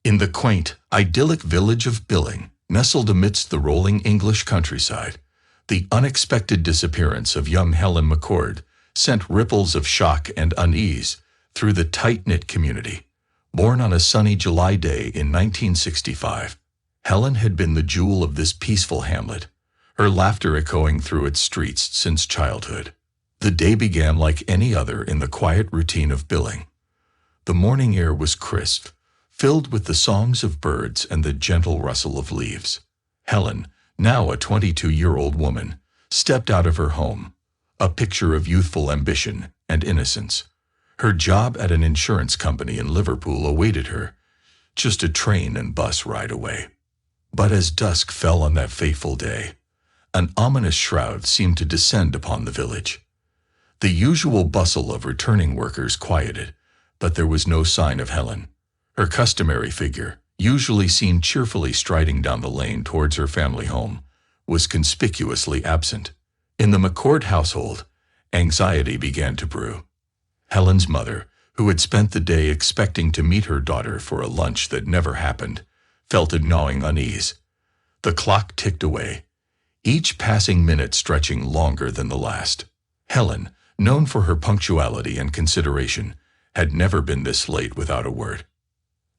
In the quaint, idyllic village of Billing, nestled amidst the rolling English countryside, the unexpected disappearance of young Helen McCord sent ripples of shock and unease through the tight-knit community. Born on a sunny July day in 1965, Helen had been the jewel of this peaceful hamlet, her laughter echoing through its streets since childhood. The day began like any other in the quiet routine of Billing. The morning air was crisp, filled with the songs of birds and the gentle rustle of leaves. Helen, now a 22-year-old woman, stepped out of her home, a picture of youthful ambition and innocence. Her job at an insurance company in Liverpool awaited her, just a train and bus ride away. But as dusk fell on that fateful day, an ominous shroud seemed to descend upon the village. The usual bustle of returning workers quieted, but there was no sign of Helen. Her customary figure, usually seen cheerfully striding down the lane towards her family home, was conspicuously absent. In the McCord household, anxiety began to brew. Helen's mother, who had spent the day expecting to meet her daughter for a lunch that never happened, felt a gnawing unease. The clock ticked away, each passing minute stretching longer than the last. Helen, known for her punctuality and consideration, had never been this late without a word.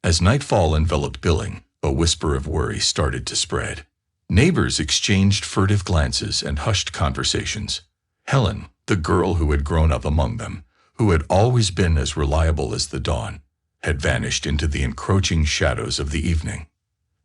As nightfall enveloped Billing, a whisper of worry started to spread. Neighbors exchanged furtive glances and hushed conversations. Helen, the girl who had grown up among them, who had always been as reliable as the dawn, had vanished into the encroaching shadows of the evening.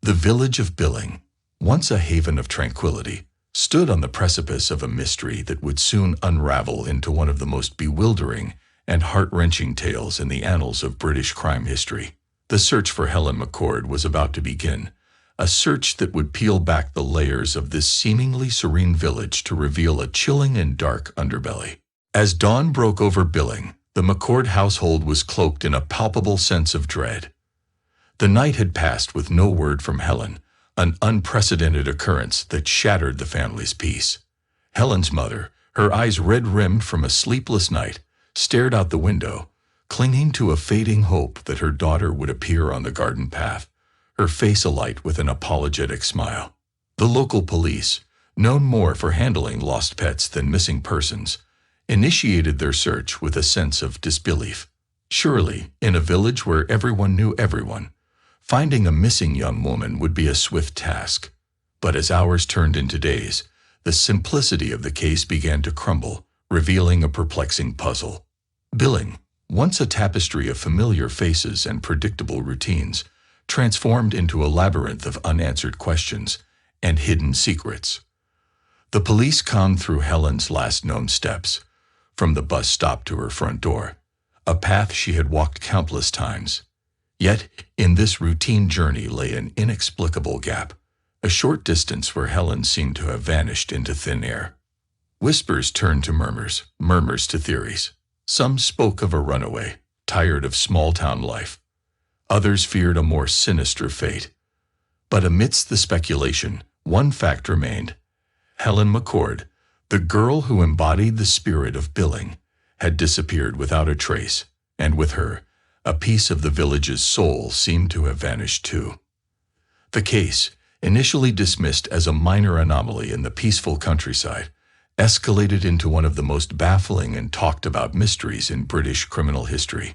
The village of Billing, once a haven of tranquility, stood on the precipice of a mystery that would soon unravel into one of the most bewildering and heart-wrenching tales in the annals of British crime history. The search for Helen McCord was about to begin, a search that would peel back the layers of this seemingly serene village to reveal a chilling and dark underbelly. As dawn broke over Billing, the McCord household was cloaked in a palpable sense of dread. The night had passed with no word from Helen, an unprecedented occurrence that shattered the family's peace. Helen's mother, her eyes red-rimmed from a sleepless night, stared out the window, clinging to a fading hope that her daughter would appear on the garden path, her face alight with an apologetic smile. The local police, known more for handling lost pets than missing persons, initiated their search with a sense of disbelief. Surely, in a village where everyone knew everyone, finding a missing young woman would be a swift task. But as hours turned into days, the simplicity of the case began to crumble, revealing a perplexing puzzle. Billing, once a tapestry of familiar faces and predictable routines, transformed into a labyrinth of unanswered questions and hidden secrets. The police combed through Helen's last known steps, from the bus stop to her front door, a path she had walked countless times. Yet, in this routine journey lay an inexplicable gap, a short distance where Helen seemed to have vanished into thin air. Whispers turned to murmurs, murmurs to theories. Some spoke of a runaway, tired of small-town life. Others feared a more sinister fate. But amidst the speculation, one fact remained. Helen McCord, the girl who embodied the spirit of Billing, had disappeared without a trace, and with her, a piece of the village's soul seemed to have vanished too. The case, initially dismissed as a minor anomaly in the peaceful countryside, escalated into one of the most baffling and talked-about mysteries in British criminal history.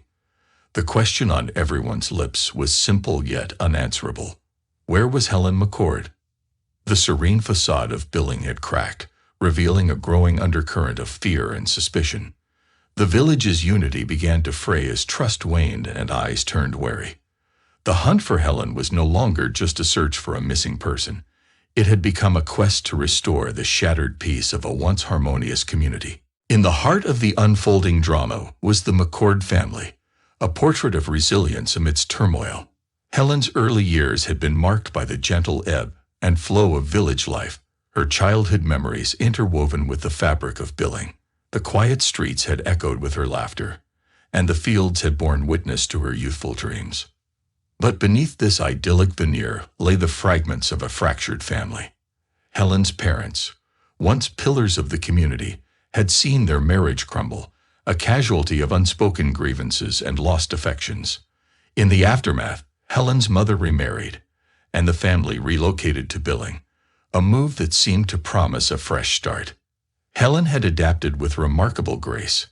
The question on everyone's lips was simple yet unanswerable. Where was Helen McCord? The serene facade of Billing had cracked, revealing a growing undercurrent of fear and suspicion. The village's unity began to fray as trust waned and eyes turned wary. The hunt for Helen was no longer just a search for a missing person. It had become a quest to restore the shattered peace of a once harmonious community. In the heart of the unfolding drama was the McCord family, a portrait of resilience amidst turmoil. Helen's early years had been marked by the gentle ebb and flow of village life, her childhood memories interwoven with the fabric of Billing. The quiet streets had echoed with her laughter, and the fields had borne witness to her youthful dreams. But beneath this idyllic veneer lay the fragments of a fractured family. Helen's parents, once pillars of the community, had seen their marriage crumble, a casualty of unspoken grievances and lost affections. In the aftermath, Helen's mother remarried, and the family relocated to Billing, a move that seemed to promise a fresh start. Helen had adapted with remarkable grace,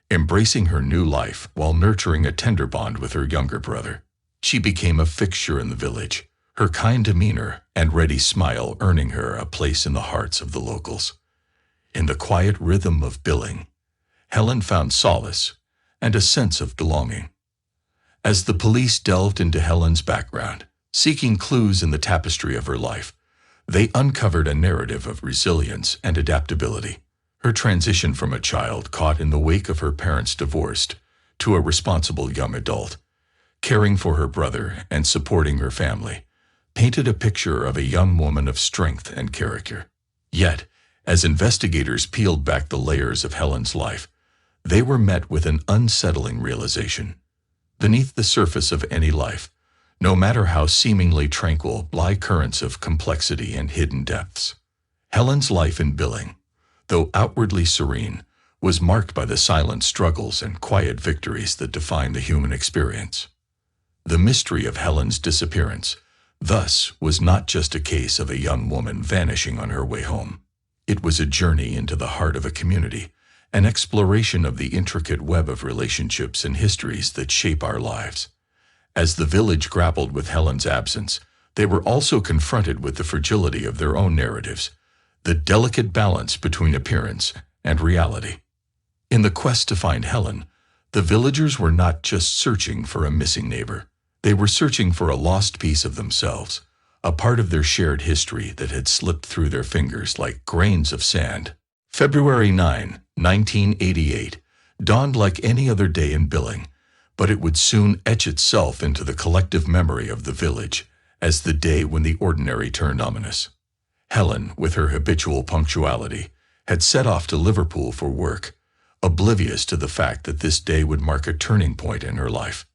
embracing her new life while nurturing a tender bond with her younger brother. She became a fixture in the village, her kind demeanor and ready smile earning her a place in the hearts of the locals. In the quiet rhythm of Billing, Helen found solace and a sense of belonging. As the police delved into Helen's background, seeking clues in the tapestry of her life, they uncovered a narrative of resilience and adaptability. Her transition from a child caught in the wake of her parents' divorce to a responsible young adult, caring for her brother and supporting her family, painted a picture of a young woman of strength and character. Yet, as investigators peeled back the layers of Helen's life, they were met with an unsettling realization. Beneath the surface of any life, no matter how seemingly tranquil, lie currents of complexity and hidden depths. Helen's life in Billing, though outwardly serene, was marked by the silent struggles and quiet victories that define the human experience. The mystery of Helen's disappearance, thus, was not just a case of a young woman vanishing on her way home. It was a journey into the heart of a community, an exploration of the intricate web of relationships and histories that shape our lives. As the village grappled with Helen's absence, they were also confronted with the fragility of their own narratives, the delicate balance between appearance and reality. In the quest to find Helen, the villagers were not just searching for a missing neighbor. They were searching for a lost piece of themselves, a part of their shared history that had slipped through their fingers like grains of sand. February 9, 1988, dawned like any other day in Billing, but it would soon etch itself into the collective memory of the village as the day when the ordinary turned ominous. Helen, with her habitual punctuality, had set off to Liverpool for work, oblivious to the fact that this day would mark a turning point in her life.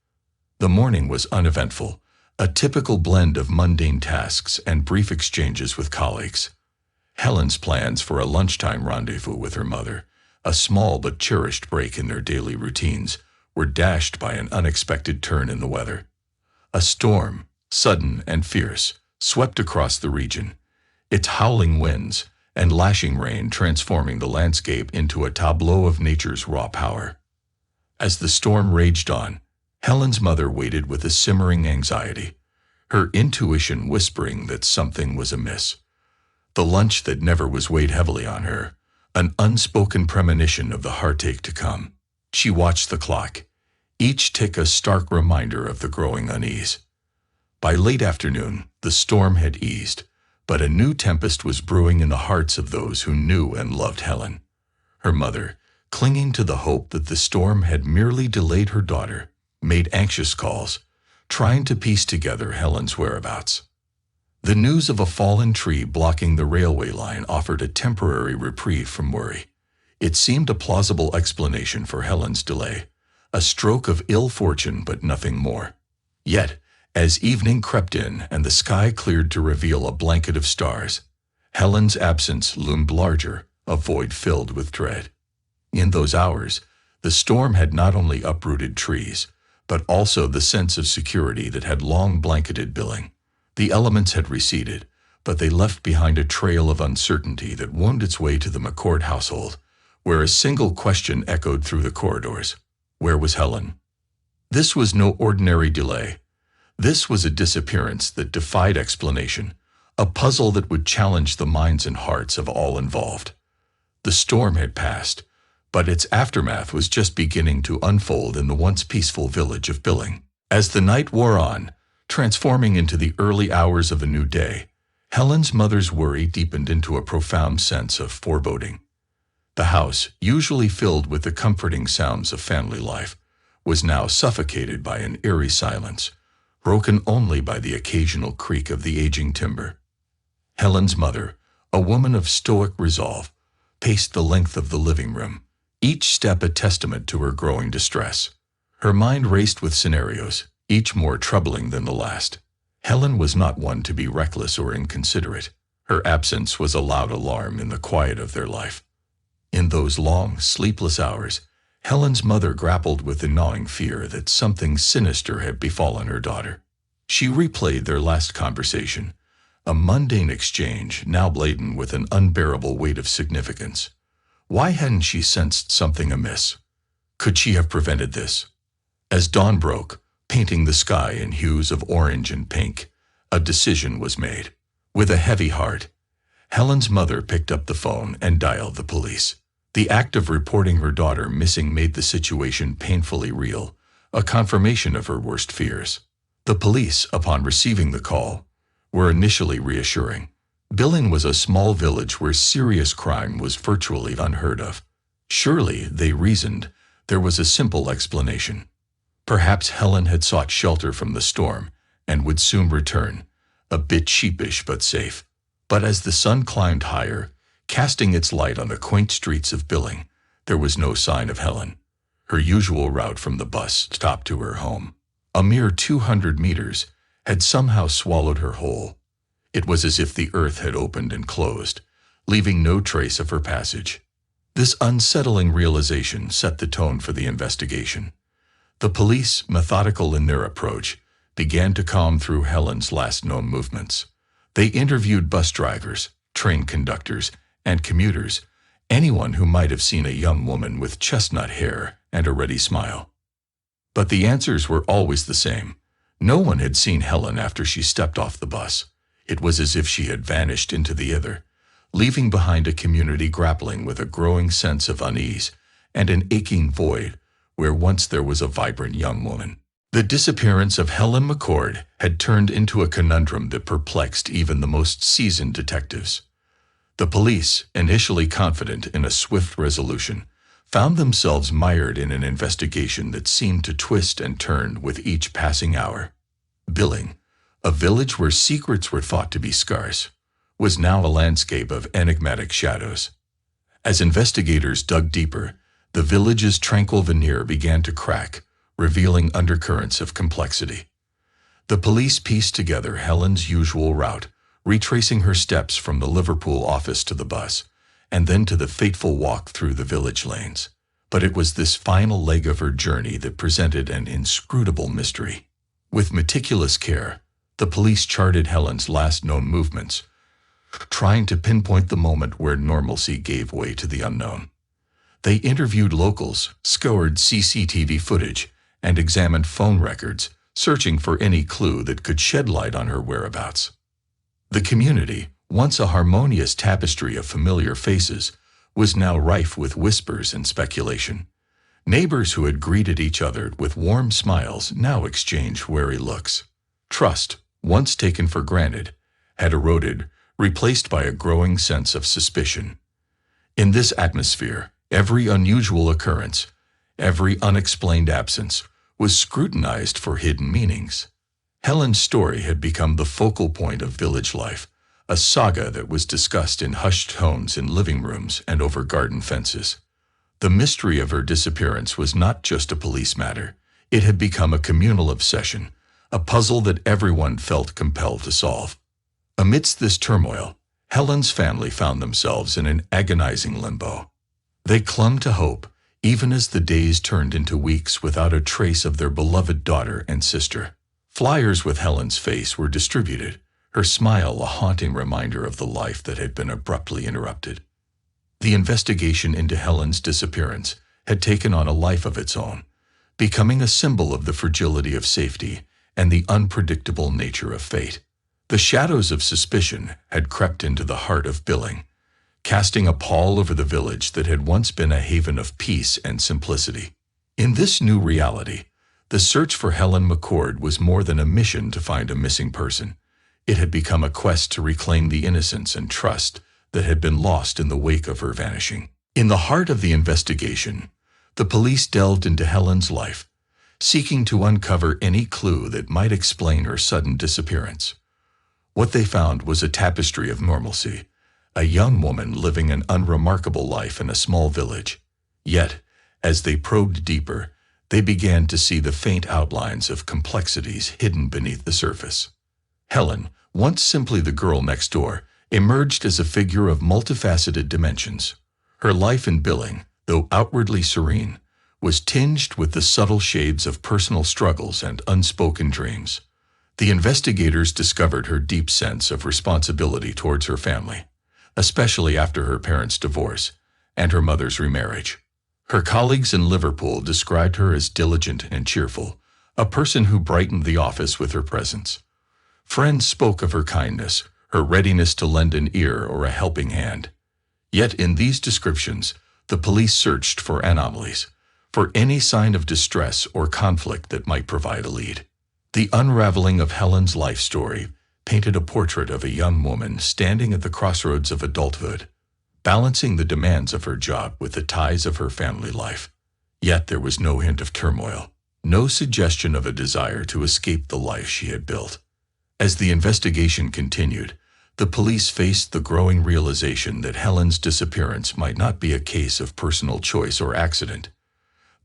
The morning was uneventful, a typical blend of mundane tasks and brief exchanges with colleagues. Helen's plans for a lunchtime rendezvous with her mother, a small but cherished break in their daily routines, were dashed by an unexpected turn in the weather. A storm, sudden and fierce, swept across the region, its howling winds and lashing rain transforming the landscape into a tableau of nature's raw power. As the storm raged on, Helen's mother waited with a simmering anxiety, her intuition whispering that something was amiss. The lunch that never was weighed heavily on her, an unspoken premonition of the heartache to come. She watched the clock, each tick a stark reminder of the growing unease. By late afternoon, the storm had eased, but a new tempest was brewing in the hearts of those who knew and loved Helen. Her mother, clinging to the hope that the storm had merely delayed her daughter, made anxious calls, trying to piece together Helen's whereabouts. The news of a fallen tree blocking the railway line offered a temporary reprieve from worry. It seemed a plausible explanation for Helen's delay, a stroke of ill fortune but nothing more. Yet, as evening crept in and the sky cleared to reveal a blanket of stars, Helen's absence loomed larger, a void filled with dread. In those hours, the storm had not only uprooted trees, but also the sense of security that had long blanketed Billing. The elements had receded, but they left behind a trail of uncertainty that wound its way to the McCord household, where a single question echoed through the corridors. Where was Helen? This was no ordinary delay. This was a disappearance that defied explanation, a puzzle that would challenge the minds and hearts of all involved. The storm had passed, but its aftermath was just beginning to unfold in the once peaceful village of Billing. As the night wore on, transforming into the early hours of a new day, Helen's mother's worry deepened into a profound sense of foreboding. The house, usually filled with the comforting sounds of family life, was now suffocated by an eerie silence, broken only by the occasional creak of the aging timber. Helen's mother, a woman of stoic resolve, paced the length of the living room, each step a testament to her growing distress. Her mind raced with scenarios, each more troubling than the last. Helen was not one to be reckless or inconsiderate. Her absence was a loud alarm in the quiet of their life. In those long, sleepless hours, Helen's mother grappled with the gnawing fear that something sinister had befallen her daughter. She replayed their last conversation, a mundane exchange now laden with an unbearable weight of significance. Why hadn't she sensed something amiss? Could she have prevented this? As dawn broke, painting the sky in hues of orange and pink, a decision was made. With a heavy heart, Helen's mother picked up the phone and dialed the police. The act of reporting her daughter missing made the situation painfully real, a confirmation of her worst fears. The police, upon receiving the call, were initially reassuring. Billing was a small village where serious crime was virtually unheard of. Surely, they reasoned, there was a simple explanation. Perhaps Helen had sought shelter from the storm and would soon return, a bit sheepish but safe. But as the sun climbed higher, casting its light on the quaint streets of Billing, there was no sign of Helen. Her usual route from the bus stop to her home, a mere 200 meters, had somehow swallowed her whole. It was as if the earth had opened and closed, leaving no trace of her passage. This unsettling realization set the tone for the investigation. The police, methodical in their approach, began to comb through Helen's last known movements. They interviewed bus drivers, train conductors, and commuters, anyone who might have seen a young woman with chestnut hair and a ready smile. But the answers were always the same. No one had seen Helen after she stepped off the bus. It was as if she had vanished into the ether, leaving behind a community grappling with a growing sense of unease and an aching void where once there was a vibrant young woman. The disappearance of Helen McCord had turned into a conundrum that perplexed even the most seasoned detectives. The police, initially confident in a swift resolution, found themselves mired in an investigation that seemed to twist and turn with each passing hour. Billing, a village where secrets were thought to be scarce, was now a landscape of enigmatic shadows. As investigators dug deeper, the village's tranquil veneer began to crack, revealing undercurrents of complexity. The police pieced together Helen's usual route, retracing her steps from the Liverpool office to the bus, and then to the fateful walk through the village lanes. But it was this final leg of her journey that presented an inscrutable mystery. With meticulous care, the police charted Helen's last known movements, trying to pinpoint the moment where normalcy gave way to the unknown. They interviewed locals, scoured CCTV footage, and examined phone records, searching for any clue that could shed light on her whereabouts. The community, once a harmonious tapestry of familiar faces, was now rife with whispers and speculation. Neighbors who had greeted each other with warm smiles now exchanged wary looks. Trust, once taken for granted, had eroded, replaced by a growing sense of suspicion. In this atmosphere, every unusual occurrence, every unexplained absence, was scrutinized for hidden meanings. Helen's story had become the focal point of village life, a saga that was discussed in hushed tones in living rooms and over garden fences. The mystery of her disappearance was not just a police matter. It had become a communal obsession, a puzzle that everyone felt compelled to solve. Amidst this turmoil, Helen's family found themselves in an agonizing limbo. They clung to hope, even as the days turned into weeks without a trace of their beloved daughter and sister. Flyers with Helen's face were distributed, her smile a haunting reminder of the life that had been abruptly interrupted. The investigation into Helen's disappearance had taken on a life of its own, becoming a symbol of the fragility of safety and the unpredictable nature of fate. The shadows of suspicion had crept into the heart of Billing, casting a pall over the village that had once been a haven of peace and simplicity. In this new reality, the search for Helen McCord was more than a mission to find a missing person. It had become a quest to reclaim the innocence and trust that had been lost in the wake of her vanishing. In the heart of the investigation, the police delved into Helen's life, seeking to uncover any clue that might explain her sudden disappearance. What they found was a tapestry of normalcy, a young woman living an unremarkable life in a small village. Yet, as they probed deeper, they began to see the faint outlines of complexities hidden beneath the surface. Helen, once simply the girl next door, emerged as a figure of multifaceted dimensions. Her life in Billing, though outwardly serene, was tinged with the subtle shades of personal struggles and unspoken dreams. The investigators discovered her deep sense of responsibility towards her family, especially after her parents' divorce and her mother's remarriage. Her colleagues in Liverpool described her as diligent and cheerful, a person who brightened the office with her presence. Friends spoke of her kindness, her readiness to lend an ear or a helping hand. Yet in these descriptions, the police searched for anomalies, for any sign of distress or conflict that might provide a lead. The unraveling of Helen's life story painted a portrait of a young woman standing at the crossroads of adulthood, balancing the demands of her job with the ties of her family life. Yet there was no hint of turmoil, no suggestion of a desire to escape the life she had built. As the investigation continued, the police faced the growing realization that Helen's disappearance might not be a case of personal choice or accident.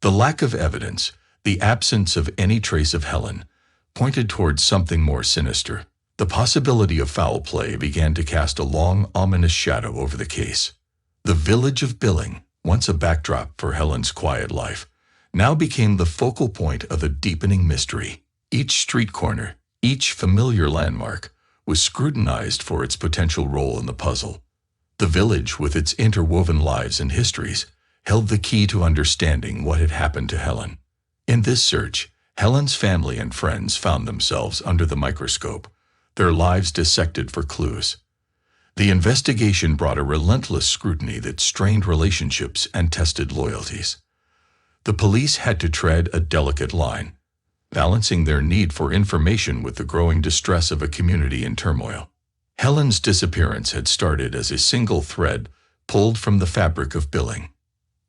The lack of evidence, the absence of any trace of Helen, pointed towards something more sinister. The possibility of foul play began to cast a long, ominous shadow over the case. The village of Billing, once a backdrop for Helen's quiet life, now became the focal point of a deepening mystery. Each street corner, each familiar landmark, was scrutinized for its potential role in the puzzle. The village, with its interwoven lives and histories, held the key to understanding what had happened to Helen. In this search, Helen's family and friends found themselves under the microscope, their lives dissected for clues. The investigation brought a relentless scrutiny that strained relationships and tested loyalties. The police had to tread a delicate line, balancing their need for information with the growing distress of a community in turmoil. Helen's disappearance had started as a single thread pulled from the fabric of Billing.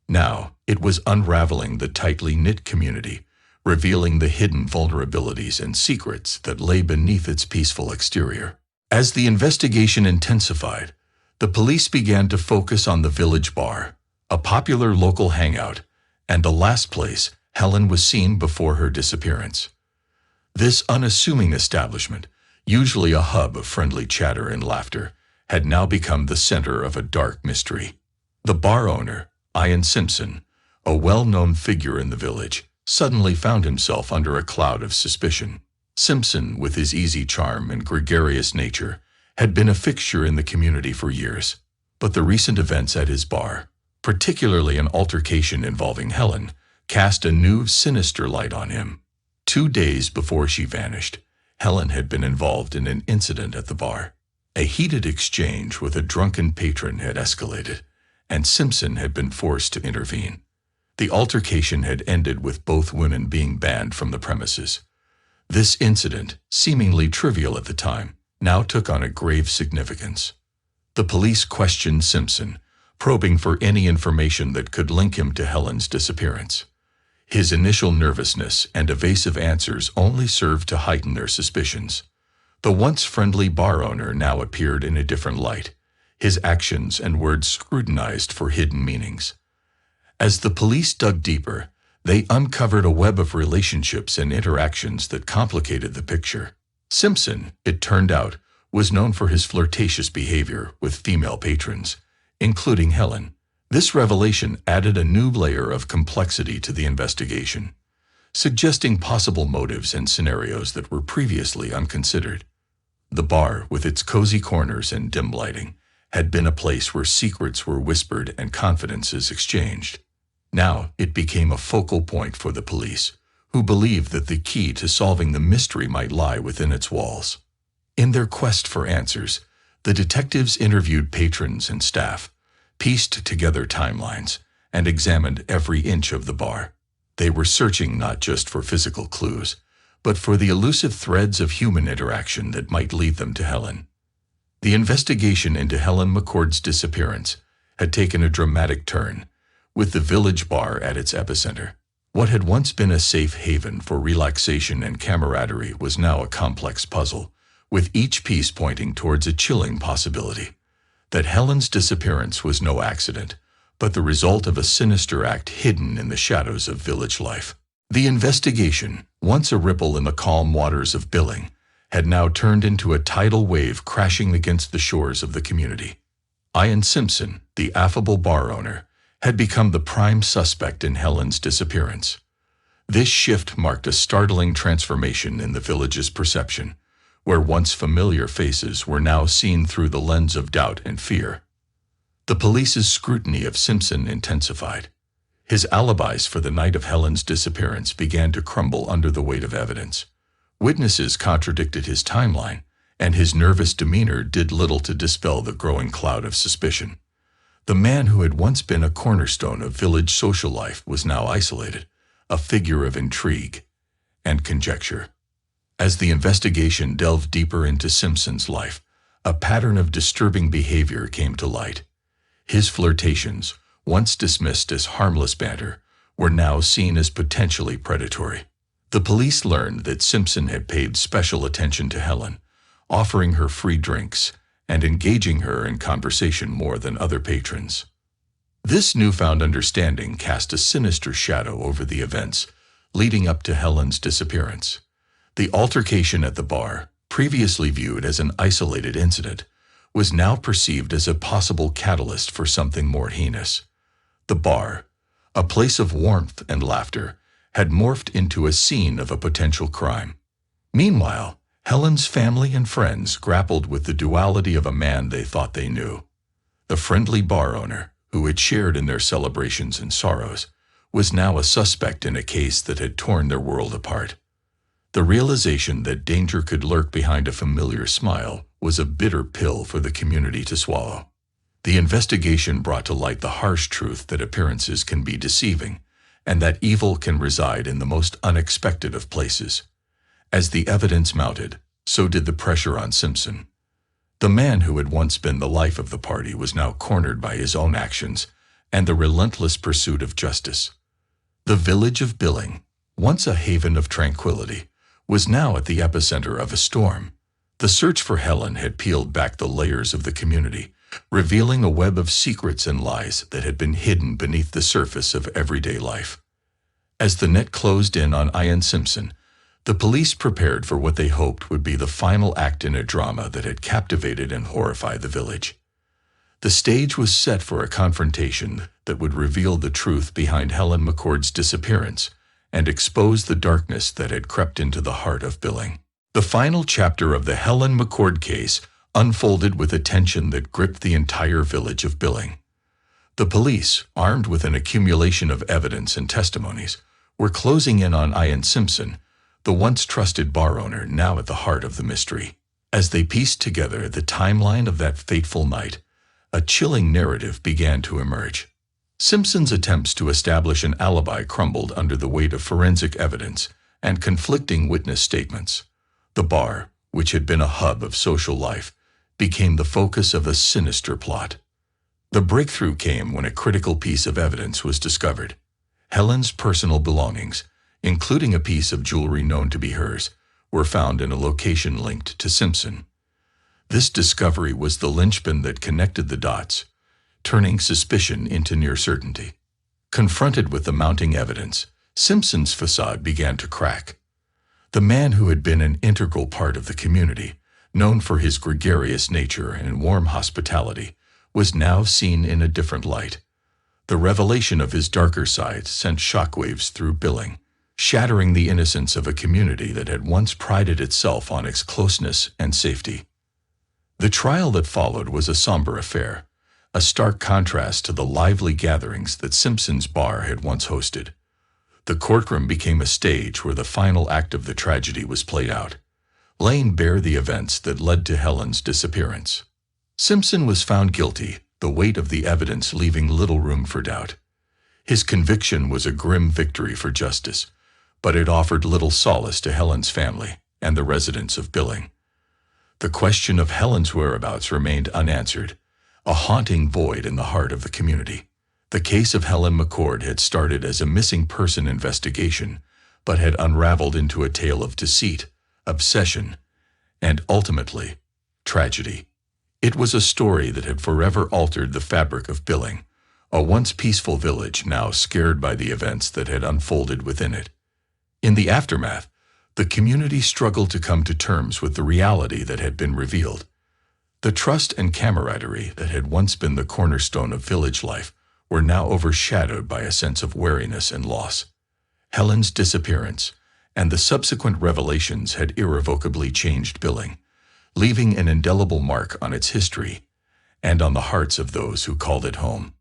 Now, it was unraveling the tightly knit community, revealing the hidden vulnerabilities and secrets that lay beneath its peaceful exterior. As the investigation intensified, the police began to focus on the village bar, a popular local hangout, and the last place Helen was seen before her disappearance. This unassuming establishment, usually a hub of friendly chatter and laughter, had now become the center of a dark mystery. The bar owner, Ian Simpson, a well-known figure in the village, suddenly found himself under a cloud of suspicion. Simpson, with his easy charm and gregarious nature, had been a fixture in the community for years. But the recent events at his bar, particularly an altercation involving Helen, cast a new, sinister light on him. 2 days before she vanished, Helen had been involved in an incident at the bar. A heated exchange with a drunken patron had escalated, and Simpson had been forced to intervene. The altercation had ended with both women being banned from the premises. This incident, seemingly trivial at the time, now took on a grave significance. The police questioned Simpson, probing for any information that could link him to Helen's disappearance. His initial nervousness and evasive answers only served to heighten their suspicions. The once friendly bar owner now appeared in a different light, his actions and words scrutinized for hidden meanings. As the police dug deeper, they uncovered a web of relationships and interactions that complicated the picture. Simpson, it turned out, was known for his flirtatious behavior with female patrons, including Helen. This revelation added a new layer of complexity to the investigation, suggesting possible motives and scenarios that were previously unconsidered. The bar, with its cozy corners and dim lighting, had been a place where secrets were whispered and confidences exchanged. Now it became a focal point for the police, who believed that the key to solving the mystery might lie within its walls. In their quest for answers, the detectives interviewed patrons and staff, pieced together timelines, and examined every inch of the bar. They were searching not just for physical clues, but for the elusive threads of human interaction that might lead them to Helen. The investigation into Helen McCord's disappearance had taken a dramatic turn, with the village bar at its epicenter. What had once been a safe haven for relaxation and camaraderie was now a complex puzzle, with each piece pointing towards a chilling possibility. That Helen's disappearance was no accident, but the result of a sinister act hidden in the shadows of village life. The investigation, once a ripple in the calm waters of Billing, had now turned into a tidal wave crashing against the shores of the community. Ian Simpson, the affable bar owner, had become the prime suspect in Helen's disappearance. This shift marked a startling transformation in the village's perception, where once familiar faces were now seen through the lens of doubt and fear. The police's scrutiny of Simpson intensified. His alibis for the night of Helen's disappearance began to crumble under the weight of evidence. Witnesses contradicted his timeline, and his nervous demeanor did little to dispel the growing cloud of suspicion. The man who had once been a cornerstone of village social life was now isolated, a figure of intrigue and conjecture. As the investigation delved deeper into Simpson's life, a pattern of disturbing behavior came to light. His flirtations, once dismissed as harmless banter, were now seen as potentially predatory. The police learned that Simpson had paid special attention to Helen, offering her free drinks and engaging her in conversation more than other patrons. This newfound understanding cast a sinister shadow over the events leading up to Helen's disappearance. The altercation at the bar, previously viewed as an isolated incident, was now perceived as a possible catalyst for something more heinous. The bar, a place of warmth and laughter, had morphed into a scene of a potential crime. Meanwhile, Helen's family and friends grappled with the duality of a man they thought they knew. The friendly bar owner, who had shared in their celebrations and sorrows, was now a suspect in a case that had torn their world apart. The realization that danger could lurk behind a familiar smile was a bitter pill for the community to swallow. The investigation brought to light the harsh truth that appearances can be deceiving, and that evil can reside in the most unexpected of places. As the evidence mounted, so did the pressure on Simpson. The man who had once been the life of the party was now cornered by his own actions and the relentless pursuit of justice. The village of Billing, once a haven of tranquility, was now at the epicenter of a storm. The search for Helen had peeled back the layers of the community, revealing a web of secrets and lies that had been hidden beneath the surface of everyday life. As the net closed in on Ian Simpson, the police prepared for what they hoped would be the final act in a drama that had captivated and horrified the village. The stage was set for a confrontation that would reveal the truth behind Helen McCord's disappearance and expose the darkness that had crept into the heart of Billing. The final chapter of the Helen McCord case unfolded with a tension that gripped the entire village of Billing. The police, armed with an accumulation of evidence and testimonies, were closing in on Ian Simpson, the once trusted bar owner now at the heart of the mystery. As they pieced together the timeline of that fateful night, a chilling narrative began to emerge. Simpson's attempts to establish an alibi crumbled under the weight of forensic evidence and conflicting witness statements. The bar, which had been a hub of social life, became the focus of a sinister plot. The breakthrough came when a critical piece of evidence was discovered. Helen's personal belongings, including a piece of jewelry known to be hers, were found in a location linked to Simpson. This discovery was the linchpin that connected the dots, turning suspicion into near certainty. Confronted with the mounting evidence, Simpson's facade began to crack. The man who had been an integral part of the community, known for his gregarious nature and warm hospitality, was now seen in a different light. The revelation of his darker side sent shockwaves through Billing, shattering the innocence of a community that had once prided itself on its closeness and safety. The trial that followed was a somber affair, a stark contrast to the lively gatherings that Simpson's bar had once hosted. The courtroom became a stage where the final act of the tragedy was played out, laying bare the events that led to Helen's disappearance. Simpson was found guilty, the weight of the evidence leaving little room for doubt. His conviction was a grim victory for justice, but it offered little solace to Helen's family and the residents of Billing. The question of Helen's whereabouts remained unanswered, a haunting void in the heart of the community. The case of Helen McCord had started as a missing person investigation, but had unraveled into a tale of deceit, obsession, and ultimately, tragedy. It was a story that had forever altered the fabric of Billing, a once peaceful village now scared by the events that had unfolded within it. In the aftermath, the community struggled to come to terms with the reality that had been revealed. The trust and camaraderie that had once been the cornerstone of village life were now overshadowed by a sense of weariness and loss. Helen's disappearance and the subsequent revelations had irrevocably changed Billing, leaving an indelible mark on its history and on the hearts of those who called it home.